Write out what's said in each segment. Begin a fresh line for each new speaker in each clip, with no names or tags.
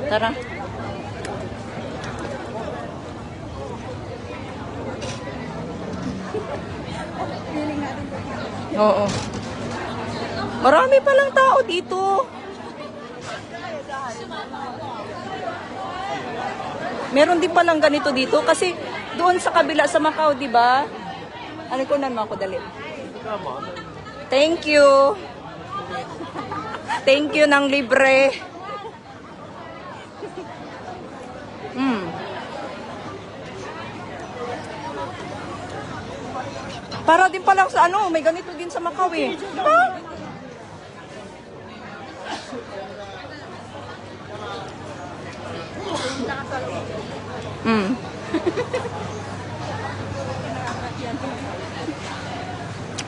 Tara. Oo. Marami palang tao dito. Meron din palang ganito dito kasi doon sa kabila sa Macau, di ba? Ano ko nan mo ako dali. Thank you. Thank you ng libre. Para din palang sa ano, may ganito din sa Macau eh. Ha?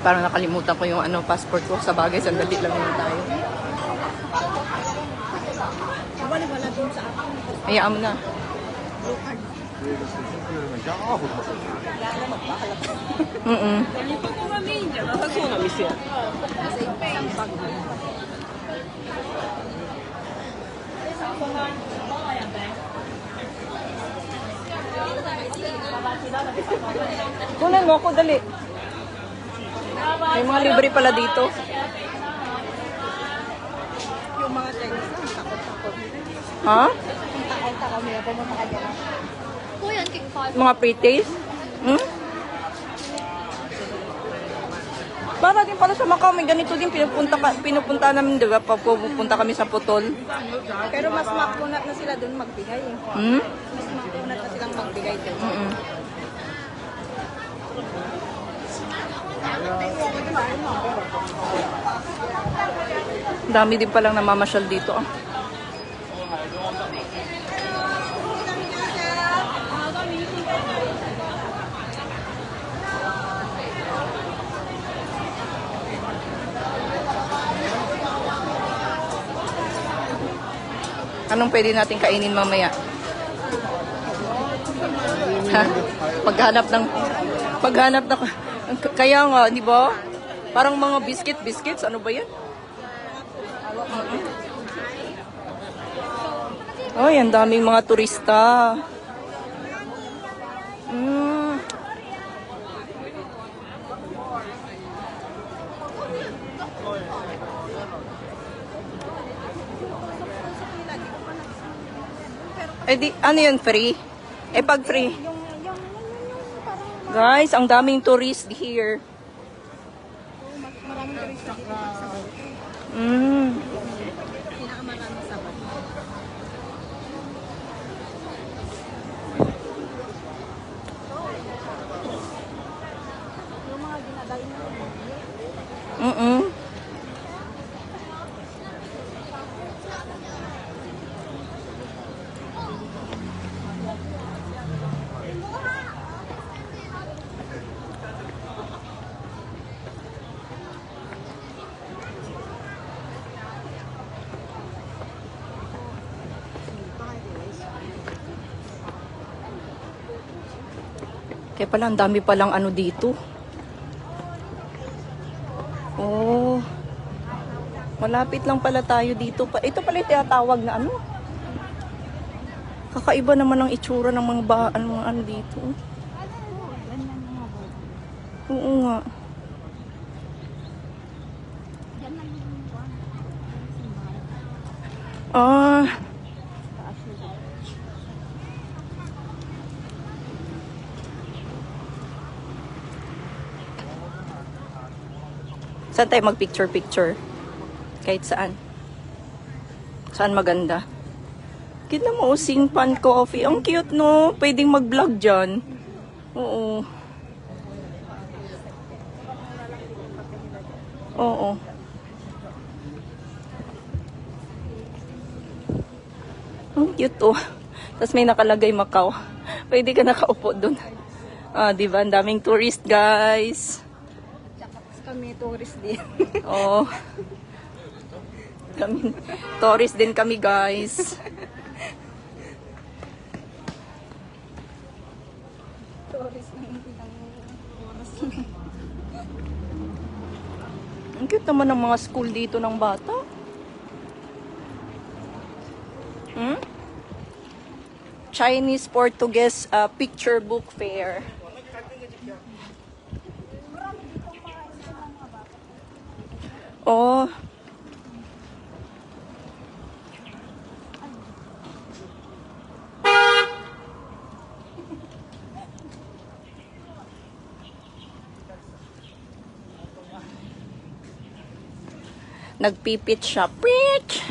Parang nakalimutan ko yung ano, passport ko. Sa bagay, sandali lang muna tayo.
Wala dun sa akin.
Hayaan mo na. Kunan mo ako, dali. May mga libre pala dito.
Yung mga Chinese lang, takot-takot.
Ha?
Takot-takot nila, pumunta ka dyan.
Mga pre-taste? Hmm? Para din pala sa Macau, may ganito din pinupunta namin, di ba? Pupunta kami sa Putol.
Pero mas makunat na sila dun magbigay eh.
Hmm?
Mas makunat na silang magbigay dun.
Dami din palang namamasyal dito. Ah. Anong pwede natin kainin mamaya? Ha? Paghanap ng kaya nga, di ba? Parang mga biscuits, ano ba 'yan? Ay, ang daming mga turista. Eh di, ano yun, free? Eh pag free. Guys, ang daming tourist here.
Maraming turista dito sa Bangkok. Pinakamarami sa Bangkok. Yung mga ginagaling na
Kaya pala, ang dami palang ano dito. Oh. Malapit lang pala tayo dito. Ito pala yung tinatawag na ano. Kakaiba naman ang itsura ng mga ano dito. Oo nga. Ah. Saan tayo mag-picture-picture? Kahit saan. Saan maganda? Kita mo, Singpan Coffee. Ang cute, no? Pwedeng mag-vlog dyan. Oo. Oo. Ang cute, oh. Tapos may nakalagay Macau. Pwede ka nakaupo dun. Ah, diba? Ang daming tourist, guys.
kami tourist din.
Oo. Kami, tourist din kami, guys.
Tourist na hindi lang oras.
Ang cute naman ng mga school dito ng bata. Hmm? Chinese Portuguese picture book fair. Oh. Nagpipit siya. Preach!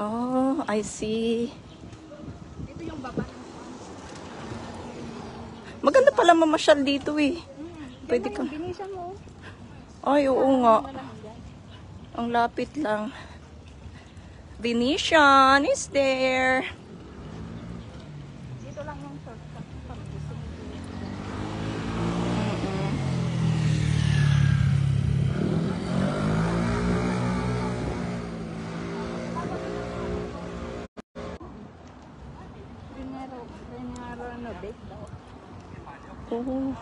Oh, I see.
Ito yung baba.
Maganda pala mamasyal dito eh. Pwede ka.
Binisa mo.
Ay, oo nga. Ang lapit lang. Venetian is there.
Dito lang yung shortcut. Dinero ano, bake daw.
Oo.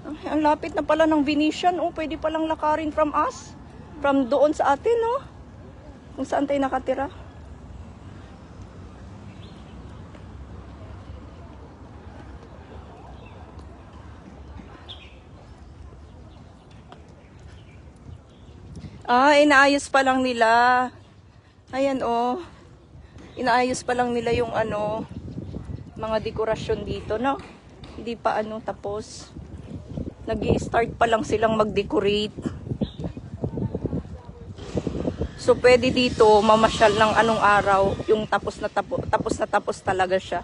Ay, ang lapit na pala ng Venetian. Oh, pwede palang lakarin from us. From doon sa atin, no? Kung saan tayo nakatira. Ah, inaayos pa lang nila. Ayan, oh. Inaayos pa lang nila yung ano, mga dekorasyon dito, no? Hindi pa ano tapos. Nag-i-start pa lang silang mag-decorate. So pwede dito mamasyal ng anong araw, yung tapos na tapos talaga siya.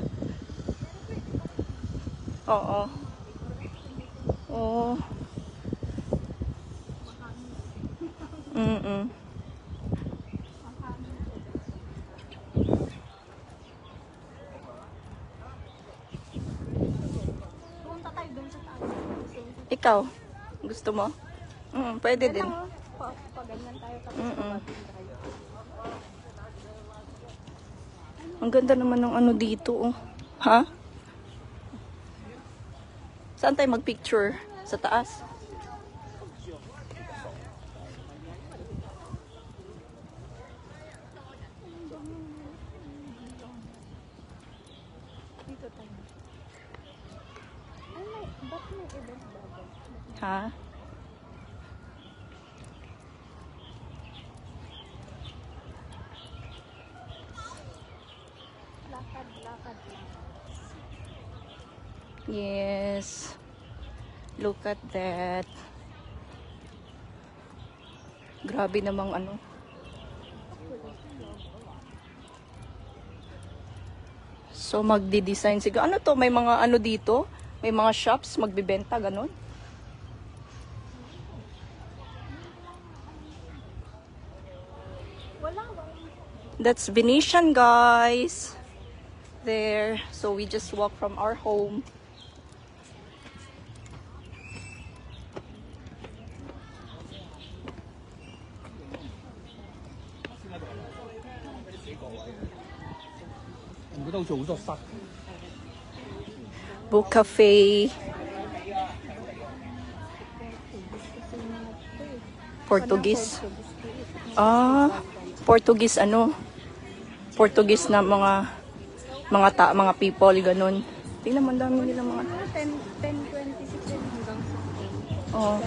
Oo. Oo. Mm.
Punta tayo doon sa taas.
Ikaw, gusto mo? Pwede din.
Pag-ganyan tayo tapos
Mm-mm.
pag-ganyan tayo.
Ang ganda naman ng ano dito, oh. Ha? Saan tayo magpicture? Sa taas?
Dito tayo. Ay, ba't may event ba?
Ha?
Lakad lang.
Yes. Look at that. Grabe namang ano. So magdi-design siguro. Ano to? May mga ano dito? May mga shops magbibenta ganun?
Wala ba?
That's Venetian, guys. There. So we just walk from our home. Book Cafe. Portuguese. Ah, Portuguese ano? Portuguese na mga people ganun. Tingnan mo ang dami nila mga
10:26 hanggang 16.
oh.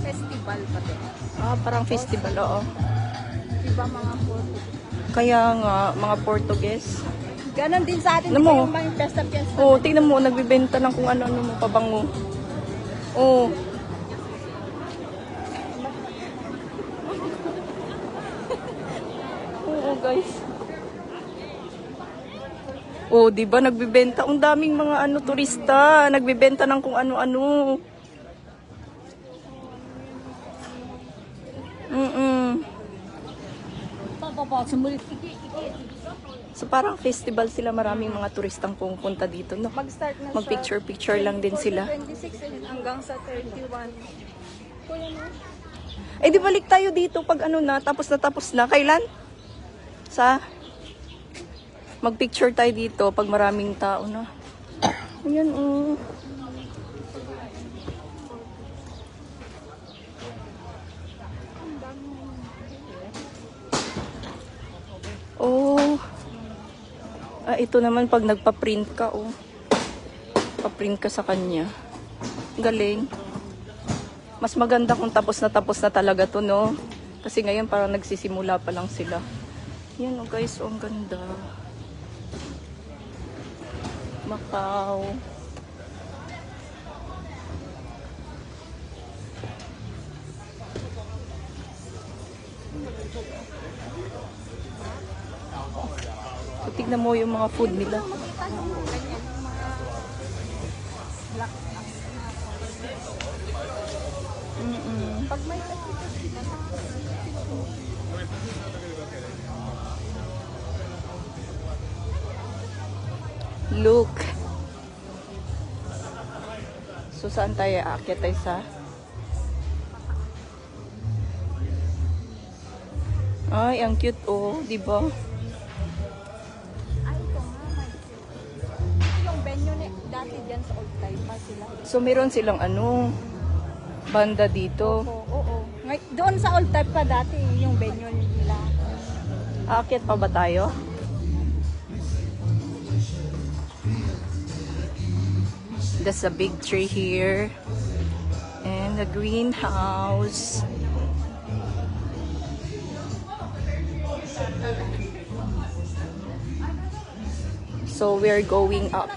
Festival pa din.
Ah, parang festival oo.
Diba mga photo?
Kaya nga mga Portuguese.
Ganon din sa atin.
Ano mo?
Yung mga pesta-pesta.
Oh, tingnan mo nagbebenta ng kung ano-ano mo pabango. Oh. Oo, guys. Oh, 'di ba nagbebenta? Ang daming mga ano turista, nagbebenta ng kung ano-ano. So parang festival sila, maraming mga turistang pumupunta dito, no?
Mag-start na siya.
Mag-picture lang din sila.
26 hanggang sa 31. Kuya mo?
Eh di balik tayo dito pag ano na, tapos na. Kailan? Sa? Mag-picture tayo dito pag maraming tao na. Ayan, oh. ito naman pag nagpa-print ka, oh. Pa-print ka sa kanya. Galing. Mas maganda kung tapos na talaga to, no? Kasi ngayon parang nagsisimula pa lang sila. Yan, oh guys, oh, ang ganda. Macau. So, tignan mo yung mga food nila.
Pag may
Look. So, saan tayo aakyat tayo sa? Ay, ang cute, oh. Diba?
Ay, ito nga, may yung venue ni dati dyan sa old time pa sila.
So, meron silang ano, banda dito.
Oo. Doon sa old time pa dati yung venue nila.
Aakyat pa ba tayo? There's a big tree here. And a greenhouse. So, we're going up.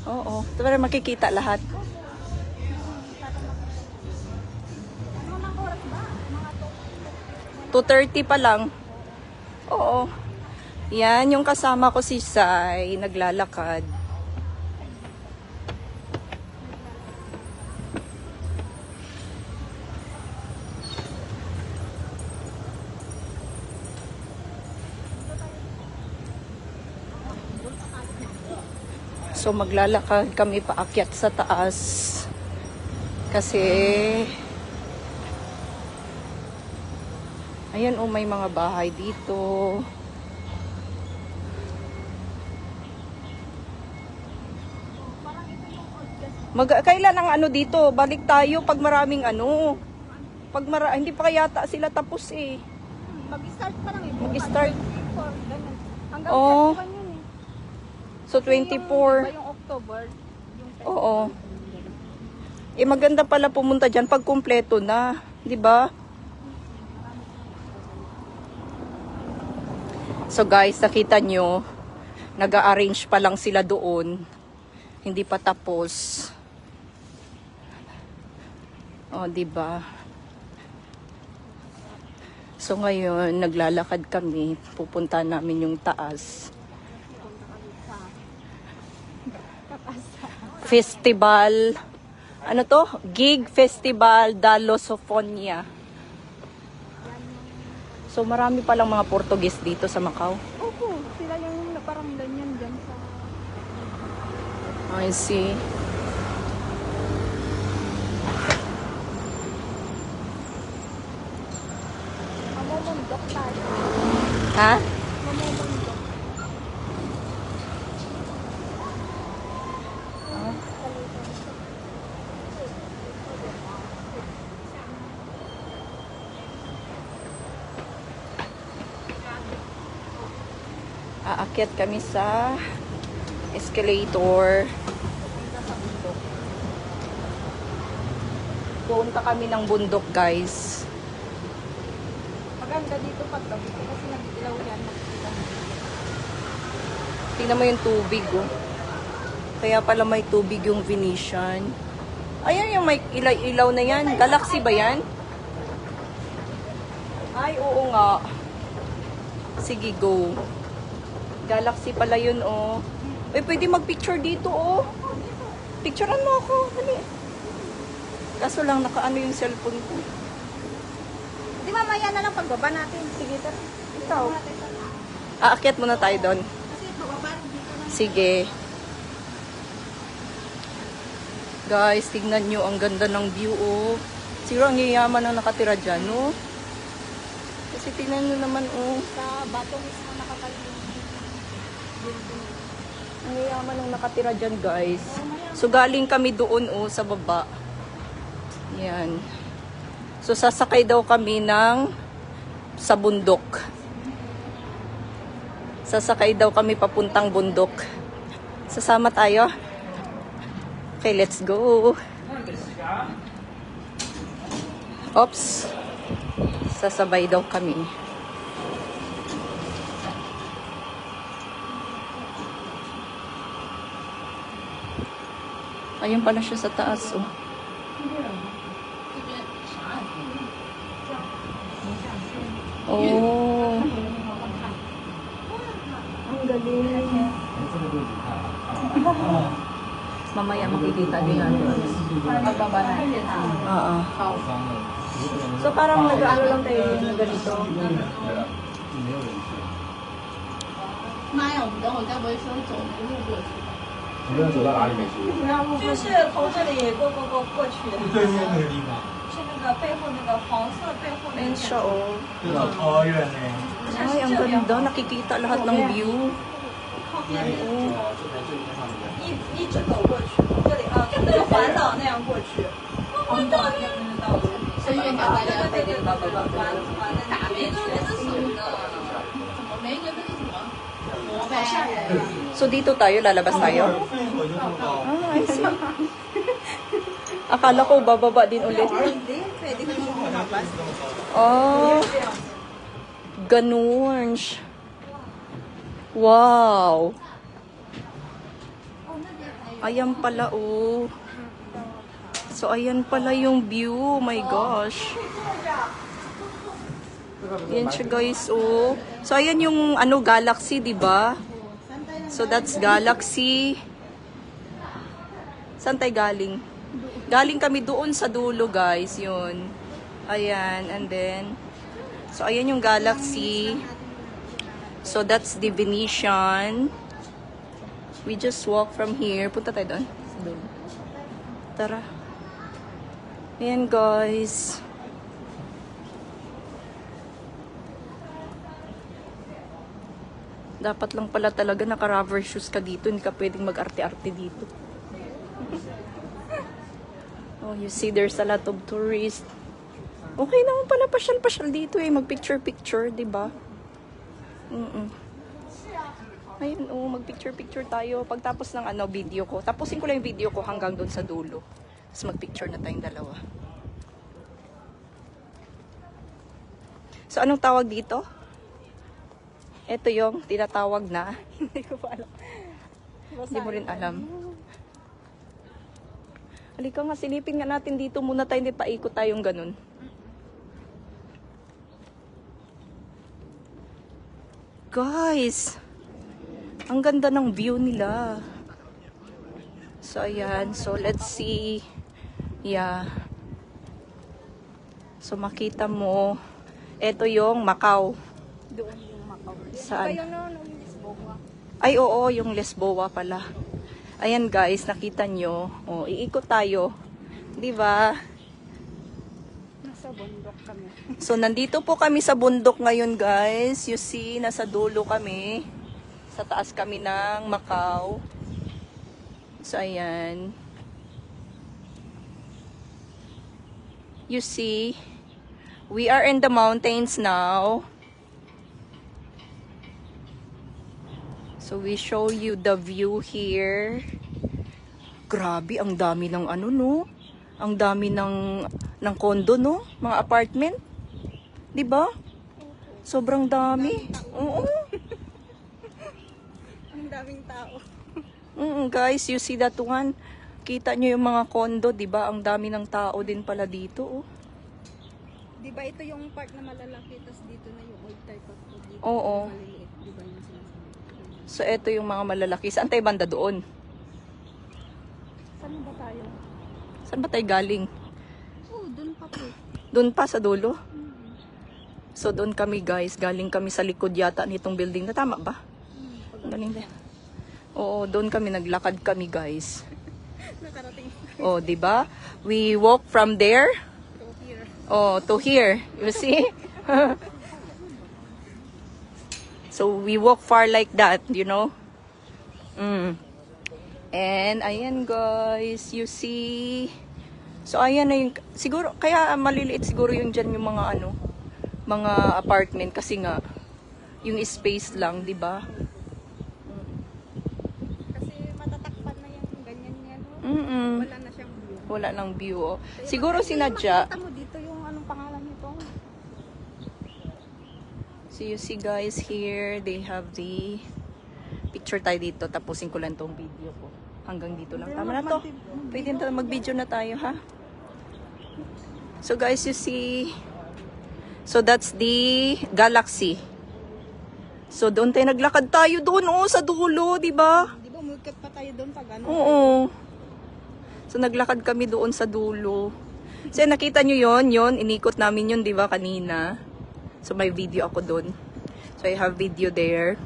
Oo. Pero makikita lahat.
Mga oras ba? Mga
2:30 pa lang. Oo. Yan, yung kasama ko si Sai, naglalakad. So maglalakad kami paakyat sa taas. Kasi ayan, oh, may mga bahay dito. Kailan ang ano dito? Balik tayo pag maraming ano. Hindi pa kayata sila tapos eh.
Mag-start pa lang eh.
Mag-start.
24, ganun. Hanggang
Oo.
31 yun eh.
So 24.
Yung October, yung
Oo. Eh maganda pala pumunta diyan pag kumpleto na, 'di ba? So guys, nakita nyo, nag-a-arrange pa lang sila doon. Hindi pa tapos. Oh, 'di ba? So ngayon, naglalakad kami, pupunta namin yung taas. Festival, ano to? Gig Festival da Lusofonia. So marami palang mga Portuguese dito sa Macau.
Opo, sila yung parang ganyan dyan sa...
I see.
Mamumundok tayo.
Ha?
Mamumundok.
Aakyat kami sa escalator. Punta kami ng bundok, guys.
Maganda dito pag gabi kasi nag-ilaw yan. Makikita mo.
Tingnan mo yung tubig, oh. Kaya pala may tubig yung Venetian. Ayan yung may ilaw na yan. Galaxy ba yan? Ay, oo nga. Sige, go. Galaxy pala yun, oh. Uy, pwede mag-picture dito, oh. Picturean mo ako. Dali. Kaso lang, nakaano yung cellphone ko.
Di mamaya na lang pagbaba natin. Sige, tara.
Ikaw. Aakyat muna tayo doon.
Kasi bababa dito na.
Sige. Guys, tignan nyo. Ang ganda ng view, oh. Siguro ang yayaman ang nakatira dyan, no? Kasi tignan nyo naman, oh.
Sa bato mismo nakatayo.
Ang yayaman ang nakatira dyan, guys. So, galing kami doon, oh, sa baba. Yan. So, sasakay daw kami sa bundok. Sasakay daw kami papuntang bundok. Sasama tayo? Okay, let's go. Oops. Sasabay daw kami. Ayun pala siya sa taas, oh. Oh. Ang galing. Mamaya makikita din natin.
Pagbaba na.
Oo.
So parang nag-ano lang tayo ng ganito.
妈呀，我们等会儿该不会是走那路过去吧？
你们走到哪里没去？
就是从这里过去。
对面那个地方，
是那个背后那个黄色背后那
Ayun
个。
siya, oh.
对吧？超远呢。
Ay, ang ganda. Nakikita lahat ng view.
一直走过去，这里啊，就那个环岛那样过去。环岛那个道路。
所以大家
对对对，环那
打没个人的手呢？怎么没个那个什么膜呗？
So, dito tayo, lalabas tayo?
这一会就这么高。
Ah, I see. Akala ko bababa din ulit. Oh, ganun. Wow. Ayan pala, oh. So, ayan pala yung view. Oh my gosh. Yan siya, guys, oh. So, ayan yung, ano, galaxy, di ba? So, that's galaxy. Saan tayo galing? Galing kami doon sa dulo, guys. Yun. Ayan. And then, so, ayan yung galaxy. So, that's the Venetian. We just walk from here. Punta tayo doon. Sa dulo. Tara. Ayan, guys. Dapat lang pala talaga naka-rubber shoes ka dito. Hindi ka pwedeng mag-arte-arte dito. Oh, you see, there's a lot of tourists. Okay naman pala pasyal-pasyal dito eh. Mag-picture-picture, di ba? Ayun, oh, mag-picture-picture tayo. Pagtapos ng ano, video ko. Tapusin ko lang yung video ko hanggang doon sa dulo. Tapos mag-picture na tayong dalawa. So, anong tawag dito? Ito yung tinatawag na. Hindi ko pa alam. Hindi mo rin alam. Halika nga, silipin nga natin dito muna tayo. Hindi paikot tayong ganun. Guys! Ang ganda ng view nila. So, ayan. So, let's see. Yeah. So, makita mo. Ito yung Macau.
Doon yung Macau.
Saan?
Ayun no, yung Lisboa.
Ay, oo, yung Lisboa pala. Ayan guys, nakita nyo. Oh, iikot tayo. Di ba?
Nasa bundok kami.
So, nandito po kami sa bundok ngayon guys. You see, nasa dulo kami. Sa taas kami ng Macau. So, ayan. You see, we are in the mountains now. So, we show you the view here. Grabe, ang dami ng ano, no? Ang dami ng condo, no? Mga apartment. 'Di ba? Sobrang dami. Oo.
Ang daming tao.
Guys, you see that one? Kita nyo yung mga condo, 'di ba? Ang dami ng tao din pala dito, oh.
Di ba ito yung part na malalaki, tapos dito na yung old type of food dito.
Oo.
Maliliit, di ba yung sinasabi?
So, eto yung mga malalaki. Saan tayo banda doon?
Saan ba tayo?
Saan ba tayo galing?
Oh, dun pa po.
Doon pa sa dulo? So, doon kami guys. Galing kami sa likod yata nitong building na. Tama ba? Galing din. Oo, doon kami. Naglakad kami guys.
Nakarating
Oh, 'di ba? We walk from there
to here.
oh to here. You see? So we walk far like that, you know? And ayan guys, you see. So ayan na yung siguro kaya maliliit siguro yung diyan yung mga ano, mga apartment kasi nga yung space lang, di ba?
Kasi matatakpan na yan, ganyan yan.
Mm-mm.
Wala na siyang view.
Wala nang view, oh. Siguro sinadya.
Makikita mo dito yung anong pangalan nito.
So you see guys, here they have the picture tayo dito. Tapusin ko lang tong video ko. Hanggang dito lang. Tama na to. Pwede na mag-video na tayo, ha? So guys, you see. So that's the Galaxy. So doon tayo naglakad tayo doon, oh, sa dulo, di ba?
Di ba, mulkat pa tayo doon pag ano?
Oo. So naglakad kami doon sa dulo. So nakita nyo yon, inikot namin yun, di ba, kanina. So may video ako doon. So I have video there.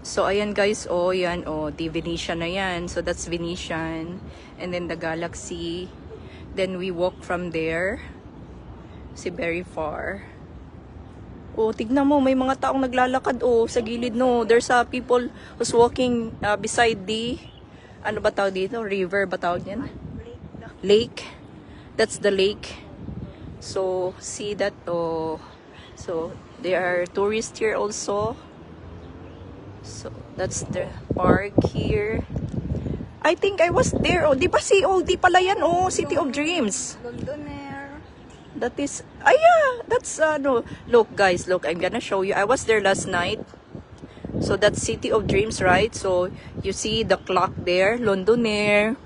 So ayan guys, oh, yan, oh, the Venetian na yan. So that's Venetian. And then the Galaxy. Then we walk from there. See, very far. Oh, tignan mo, may mga taong naglalakad, oh, sa gilid, no. There's people who's walking beside the, ano ba tawag dito? River ba tawag yan? Lake. That's the lake. So, see that, oh. So, there are tourists here also. So, that's the park here. I think I was there, oh. Di ba si Oldie pala yan, oh, City of Dreams.
Londoner.
That is, yeah, that's, no. Look, guys, look, I'm gonna show you. I was there last night. So, that's City of Dreams, right? So, you see the clock there, Londoner.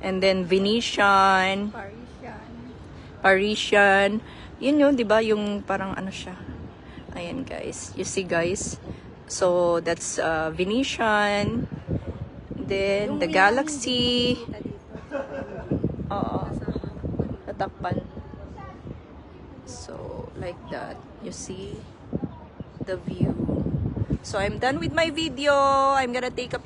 And then, Venetian. Parisian. Yun, di ba? Yung parang ano siya. Ayan, guys. You see, guys? So, that's Venetian. Then, the Galaxy. Oo. Tatakpan. So, like that. You see the view. So, I'm done with my video. I'm gonna take a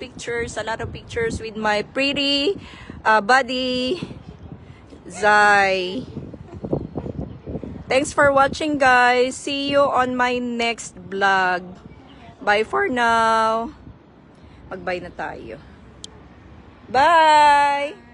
lot of pictures with my pretty buddy, Zai. Thanks for watching, guys. See you on my next vlog. Bye for now. Mag-bye na tayo. Bye!